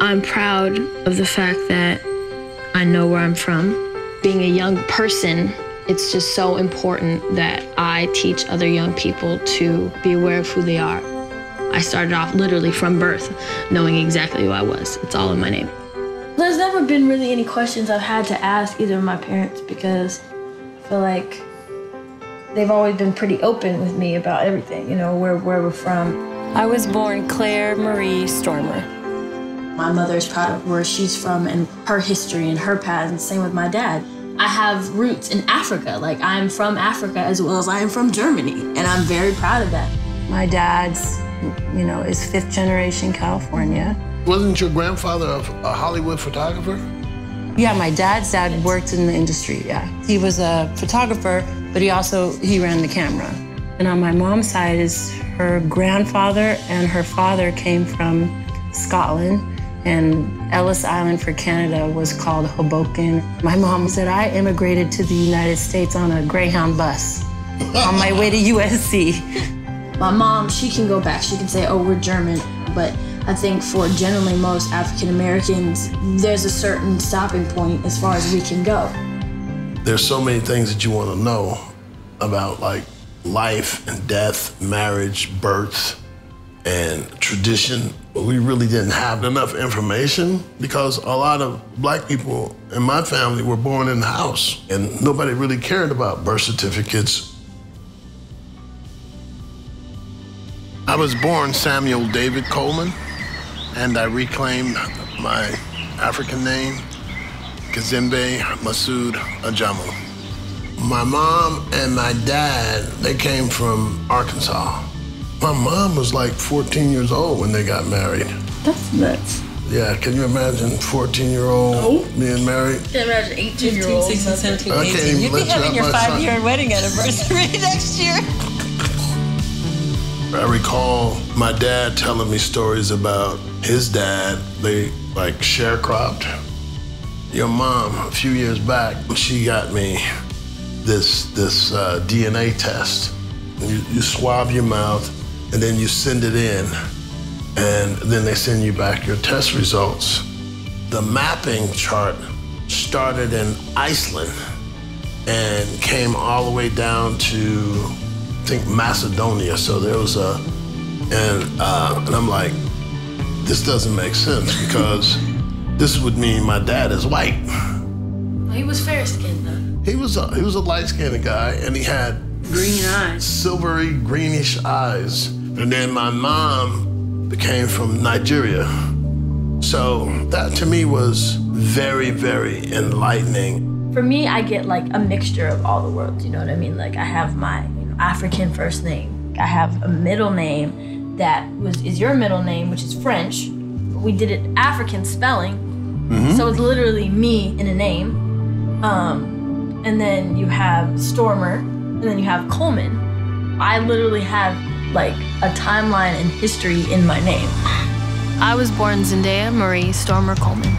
I'm proud of the fact that I know where I'm from. Being a young person, it's just so important that I teach other young people to be aware of who they are. I started off literally from birth, knowing exactly who I was. It's all in my name. There's never been really any questions I've had to ask either of my parents because I feel like they've always been pretty open with me about everything, you know, where we're from. I was born Claire Marie Stormer. My mother is proud of where she's from and her history and her past, and same with my dad. I have roots in Africa. Like, I'm from Africa as well as I am from Germany, and I'm very proud of that. My dad's, is fifth generation California. Wasn't your grandfather a Hollywood photographer? Yeah, my dad's dad worked in the industry, yeah. He was a photographer, but he ran the camera. And on my mom's side is her grandfather and her father came from Scotland, and Ellis Island for Canada was called Hoboken. My mom said I immigrated to the United States on a Greyhound bus on my way to USC. My mom, she can go back. She can say, oh, we're German. But I think for generally most African Americans, there's a certain stopping point as far as we can go. There's so many things that you want to know about, like life and death, marriage, birth, and tradition. We really didn't have enough information because a lot of black people in my family were born in the house and nobody really cared about birth certificates. I was born Samuel David Coleman, and I reclaimed my African name, Kazembe Masood Ajamu. My mom and my dad, they came from Arkansas. My mom was like 14 years old when they got married. That's nuts. Yeah, can you imagine 14-year-old being married? Can you imagine 18-year-old? 15, 16, 17, 18. You'd be having your 5-year wedding anniversary next year. I recall my dad telling me stories about his dad. They like sharecropped. Your mom, a few years back, she got me this DNA test. You swab your mouth, and then you send it in, and then they send you back your test results. The mapping chart started in Iceland and came all the way down to, I think, Macedonia. So there was and I'm like, this doesn't make sense because this would mean my dad is white. He was fair-skinned, though. He was a light-skinned guy, and he had green eyes, silvery, greenish eyes. And then my mom came from Nigeria. So that to me was very, very enlightening. For me, I get like a mixture of all the worlds, you know what I mean? Like I have my African first name. I have a middle name that is your middle name, which is French. We did it African spelling. So it's literally me in a name. And then you have Stormer, and then you have Coleman. I literally have like a timeline and history in my name. I was born Zendaya Marie Stormer Coleman.